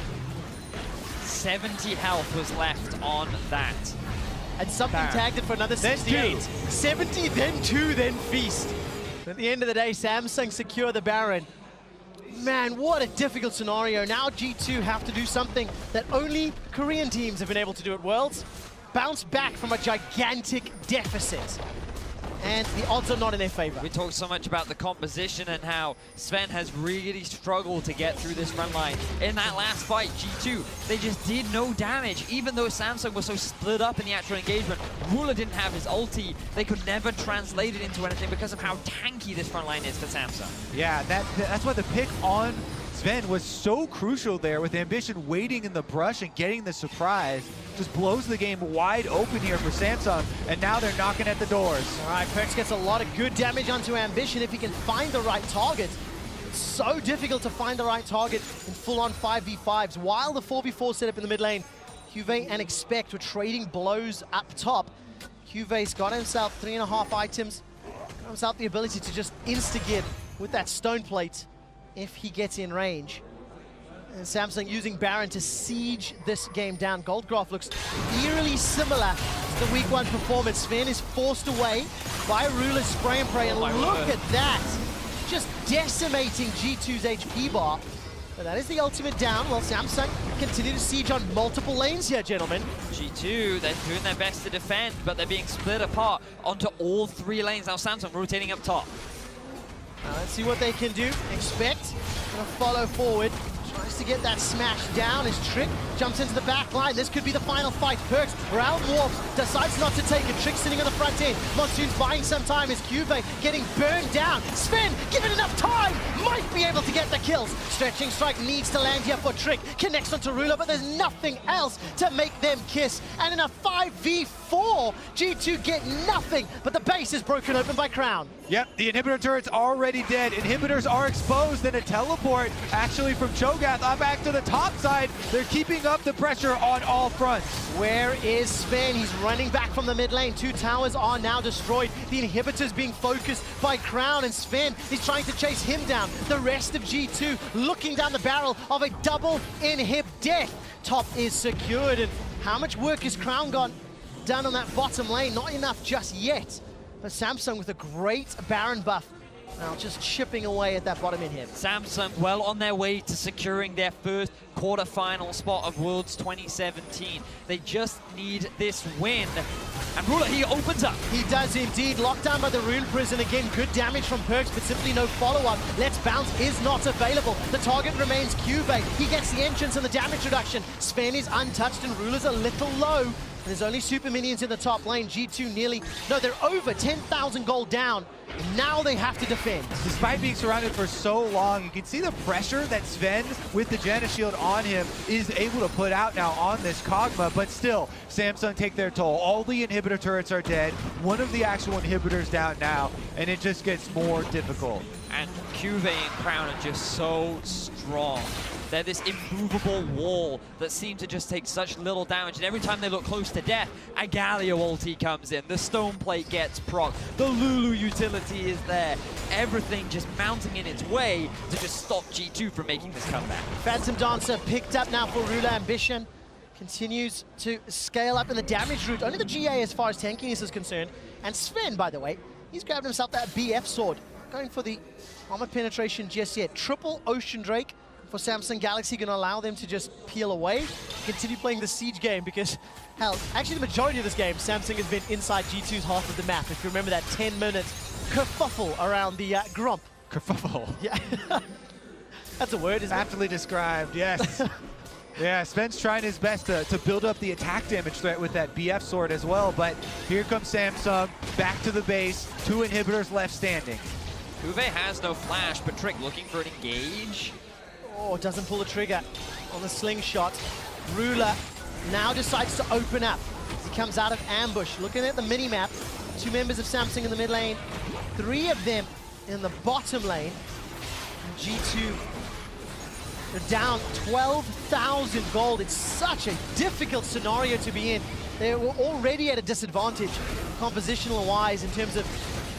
70 health was left on that. And something Baron. tagged it for another 68. 70, then 2, then Feast. At the end of the day, Samsung secure the Baron. Man, what a difficult scenario. Now G2 have to do something that only Korean teams have been able to do at Worlds. Bounce back from a gigantic deficit. And the odds are not in their favor. We talked so much about the composition and how Sven has really struggled to get through this front line. In that last fight, G2, they just did no damage. Even though Samsung was so split up in the actual engagement, Ruler didn't have his ulti. They could never translate it into anything because of how tanky this front line is for Samsung. Yeah, that's why the pick on Sven was so crucial there, with Ambition waiting in the brush and getting the surprise. Just blows the game wide open here for Samsung, and now they're knocking at the doors. All right, Perks gets a lot of good damage onto Ambition if he can find the right target. It's so difficult to find the right target in full-on 5v5s. While the 4v4 set up in the mid lane, Juve and Expect were trading blows up top. Juve's got himself 3.5 items. Comes out the ability to just insta-gib with that stone plate if he gets in range. And Samsung using Baron to siege this game down. Goldgraf looks eerily similar to the week 1 performance. Sven is forced away by Ruler's spray and pray, and look at that. Just decimating G2's HP bar. But that is the ultimate down, while Samsung continue to siege on multiple lanes here, gentlemen. G2, they're doing their best to defend, but they're being split apart onto all 3 lanes. Now Samsung rotating up top. Now let's see what they can do. Expect, gonna follow forward. Tries to get that smash down. His Trick jumps into the back line. This could be the final fight. Perks, Raul warps, decides not to take it. Trick sitting on the front end. Monsoon's buying some time. His Cuvée getting burned down. Sven, given enough time, might be able to get the kills. Stretching strike needs to land here for Trick. Connects onto Ruler, but there's nothing else to make them kiss. And in a 5v4, G2 get nothing, but the base is broken open by Crown. Yep, the inhibitor turret's already dead. Inhibitors are exposed, and a teleport actually from Cho'Gath back to the top side. They're keeping up the pressure on all fronts. Where is Sven? He's running back from the mid lane. 2 towers are now destroyed. The inhibitors being focused by Crown, and Sven is trying to chase him down. The rest of G2 looking down the barrel of a double inhib death. Top is secured, and how much work has Crown got done on that bottom lane? Not enough just yet. But Samsung with a great Baron buff, now just chipping away at that bottom inhib. Samsung well on their way to securing their first quarterfinal spot of Worlds 2017. They just need this win. And Ruler, he opens up. He does indeed. Locked down by the Rune Prison. Again, good damage from Perks, but simply no follow-up. Let's Bounce is not available. The target remains Cuvée. He gets the entrance and the damage reduction. Sven is untouched and Ruler's a little low. There's only super minions in the top lane. G2 nearly, no, they're over 10,000 gold down. Now they have to defend. Despite being surrounded for so long, you can see the pressure that Sven, with the Janna shield on him, is able to put out now on this Kog'Maw, but still, Samsung take their toll. All the inhibitor turrets are dead. One of the actual inhibitors down now, and it just gets more difficult. And Cuvée and Crown are just so strong. They're this immovable wall that seem to just take such little damage, and every time they look close to death, a Galio ulti comes in, the stone plate gets proc, the Lulu utility is there, everything just mounting in its way to just stop G2 from making this comeback. Phantom Dancer picked up now for Ruler. Ambition continues to scale up in the damage route. Only the GA as far as tankiness is concerned. And Sven, by the way, he's grabbed himself that BF sword, going for the armor penetration just yet. Triple Ocean Drake for Samsung Galaxy, going to allow them to just peel away, continue playing the siege game, because, hell, actually the majority of this game, Samsung has been inside G2's half of the map. If you remember that 10-minute kerfuffle around the Grump. Kerfuffle. Yeah. That's a word, isn't it? Aptly described, yes. Yeah, Sven's trying his best to build up the attack damage threat with that BF sword as well, but here comes Samsung, back to the base, 2 inhibitors left standing. Cuvée has no flash, but Trick looking for an engage. Oh, doesn't pull the trigger on the slingshot. Ruler now decides to open up as he comes out of ambush. Looking at the mini-map, 2 members of Samsung in the mid lane, 3 of them in the bottom lane. And G2, they're down 12,000 gold. It's such a difficult scenario to be in. They were already at a disadvantage compositional-wise in terms of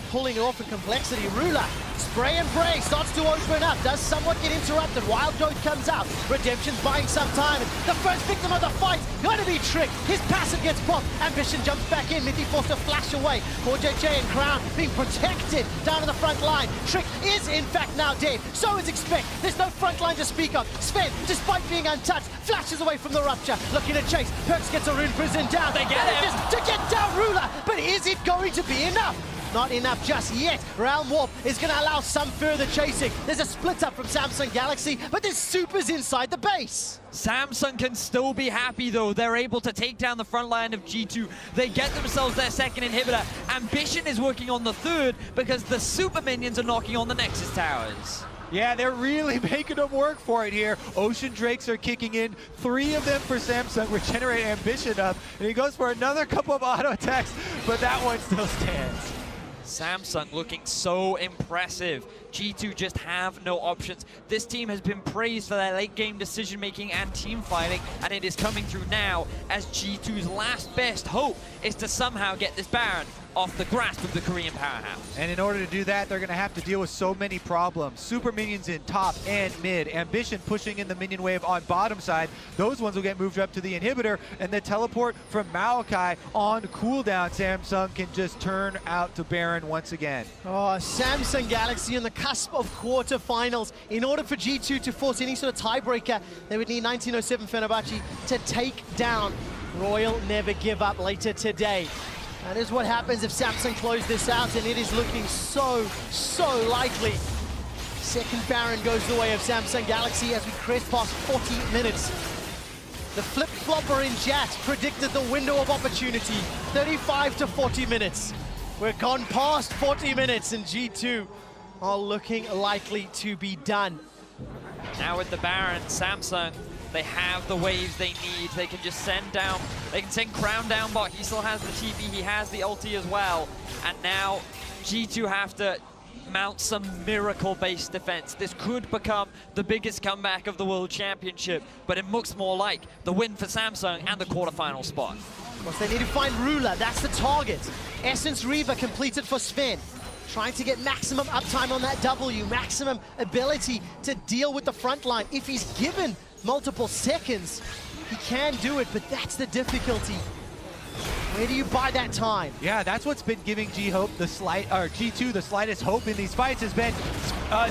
pulling it off in complexity. Ruler, spray and pray, starts to open up, does somewhat get interrupted. Wild Goat comes out. Redemption's buying some time. And the first victim of the fight, gonna be Trick. His passive gets popped. Ambition jumps back in. Mithy forced to flash away. 4JJ and Crown being protected down to the front line. Trick is in fact now dead. So is Expect. There's no front line to speak of. Sven, despite being untouched, flashes away from the rupture. Looking to chase. Perks gets a Rune Prison down. They get him. To get down Ruler. But is it going to be enough? Not enough just yet. Realm Warp is going to allow some further chasing. There's a split up from Samsung Galaxy, but there's supers inside the base. Samsung can still be happy though. They're able to take down the front line of G2. They get themselves their second inhibitor. Ambition is working on the third because the super minions are knocking on the Nexus towers. Yeah, they're really making them work for it here. Ocean Drakes are kicking in. 3 of them for Samsung, regenerate Ambition up. And he goes for another couple of auto attacks, but that one still stands. Samsung looking so impressive. G2 just have no options. This team has been praised for their late game decision making and team fighting, and it is coming through now as G2's last best hope is to somehow get this Baron. off the grasp of the Korean powerhouse. And in order to do that, they're going to have to deal with so many problems. Super minions in top and mid. Ambition pushing in the minion wave on bottom side. Those ones will get moved up to the inhibitor. And the teleport from Maokai on cooldown. Samsung can just turn out to Baron once again. Oh, Samsung Galaxy on the cusp of quarterfinals. In order for G2 to force any sort of tiebreaker, they would need 1907 Fenerbahce to take down Royal Never Give Up later today. That is what happens if Samsung close this out, and it is looking so likely. Second Baron goes the way of Samsung Galaxy as we crest past 40 minutes. The flip-flopper in chat predicted the window of opportunity, 35 to 40 minutes. We're gone past 40 minutes, and G2 are looking likely to be done. Now with the Baron, Samsung, they have the waves they need. They can just send down, they can send Crown down bot. He still has the TP, he has the ulti as well. And now G2 have to mount some miracle-based defense. This could become the biggest comeback of the World Championship, but it looks more like the win for Samsung and the quarterfinal spot. Of course, they need to find Ruler, that's the target. Essence Reaver completed for Sven. Trying to get maximum uptime on that W, maximum ability to deal with the front line. If he's given multiple seconds, he can do it, but that's the difficulty. Where do you buy that time? Yeah, that's what's been giving G2 the slightest hope in these fights has been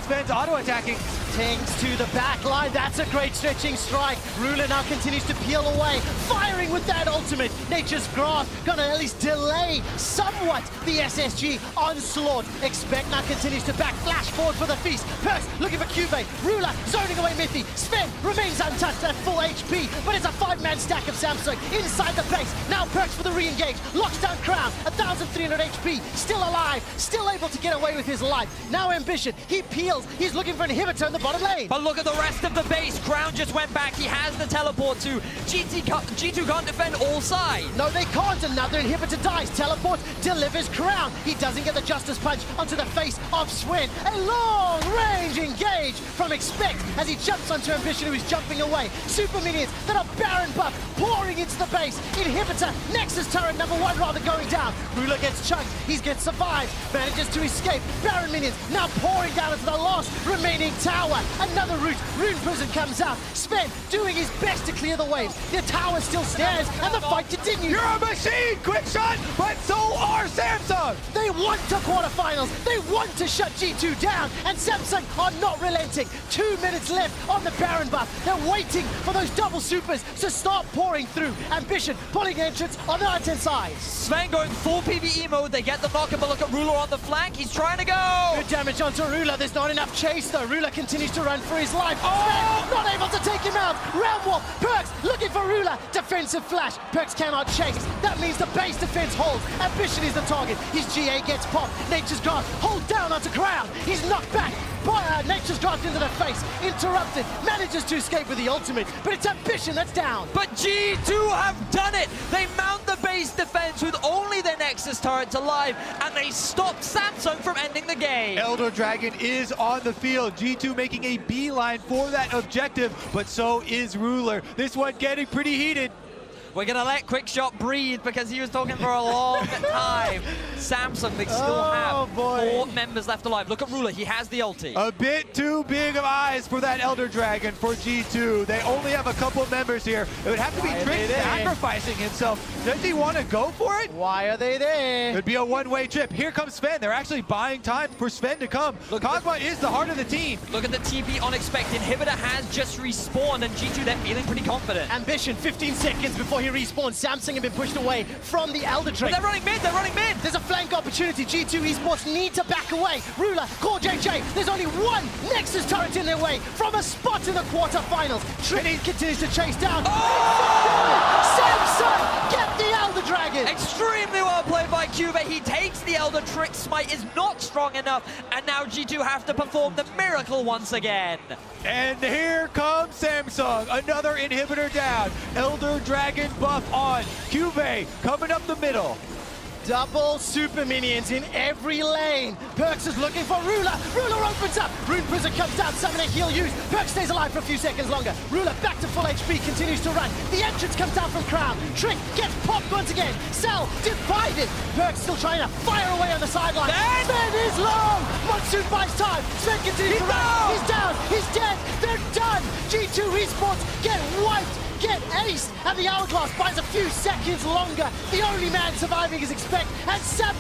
Sven's auto-attacking. Tings to the back line, that's a great stretching strike. Ruler now continues to peel away, firing with that ultimate. Nature's Grasp gonna at least delay somewhat the SSG onslaught. Expect now continues to back, flash forward for the feast. Perks looking for Cuvée, Ruler zoning away Miffy. Sven remains untouched at full HP, but it's a 5-man stack of Samsung inside the base. Now Perks for the re-engage, locks down Crown, 1,300 HP, still alive, still able to get away with his life. Now Ambition, he peels, he's looking for an inhibitor in the bottom lane. But look at the rest of the base. Crown just went back, he has the teleport too. G2 can't defend all sides. No, they can't. Another inhibitor dies. Teleport delivers Crown. He doesn't get the Justice Punch onto the face of Swen. A long-range engage from Expect as he jumps onto Ambition, who is jumping away. Super minions that are Baron buff pouring into the base. Inhibitor, Nexus turret number 1 rather going down. Ruler gets chunked. He gets survived. Manages to escape. Baron minions now pouring down into the last remaining tower. Another route. Rune Prison comes out. Sven doing his best to clear the waves. The tower still stands and the fight continues. You're a machine! Quick shot! But so are Samsung! They want to quarterfinals. They want to shut G2 down, and Samsung are not relenting. 2 minutes left on the Baron buff. They're waiting for those double supers to start pouring through. Ambition pulling entrance on the right-hand side. Sven going full PvE mode. They get the knock-up, but look at Ruler on the flank. He's trying to go. Good damage onto Ruler. There's not enough chase though. Ruler continues to run for his life. Sven not able to take him out. Round Wolf. Perks looking for Ruler. Defensive flash. Perks cannot chase. That means the base defense holds. Ambition is the target. His GA gets popped. Nature's Grasp hold down onto Crown. He's knocked back. Nature's Grasp into the face. Interrupted. Manages to escape with the ultimate. But it's Ambition that's down. But G2 have done it. They mount the base defense with only their Nexus turrets alive, and they stop Samsung from ending the game. Elder Dragon is on the field. G2 making a beeline for that objective, but so is Ruler. This one getting pretty heated. We're going to let Quickshot breathe because he was talking for a long time. Samsung, they still have 4 members left alive. Look at Ruler, he has the ulti. A bit too big of eyes for that Elder Dragon for G2. They only have a couple of members here. It would have to be Trick sacrificing himself. Does he want to go for it? Why are they there? It would be a one-way trip. Here comes Sven. They're actually buying time for Sven to come. Look, Kog'Maw is the heart of the team. Look at the TP on Expect. Inhibitor has just respawned, and G2, they're feeling pretty confident. Ambition, 15 seconds before he respawns. Samsung have been pushed away from the Elder Dragon. But they're running mid, they're running mid. There's a flank opportunity. G2 esports need to back away. Ruler, Core JJ. There's only one Nexus turret in their way from a spot in the quarterfinals. Trinity continues to chase down. Samsung get the Elder Dragon. Extremely well played by Cuvée. He takes the Elder Trick. Smite is not strong enough, and now G2 have to perform the miracle once again. And here comes Samsung. Another inhibitor down. Elder Dragon buff on. Cuvée coming up the middle. Double super minions in every lane. Perks is looking for Ruler. Ruler opens up. Rune Prism comes down, summoning heal used. Perk stays alive for a few seconds longer. Ruler back to full HP, continues to run. The entrance comes down from Crown. Trick gets popped once again. Cell divided. Perk still trying to fire away on the sideline. Sven is long. Monsoon buys time. Sven continues to run. He's down. He's dead. They're done. G2 Esports get wiped. Get aced. And the Hourglass buys a few seconds longer. The only man surviving is Expect. And Samson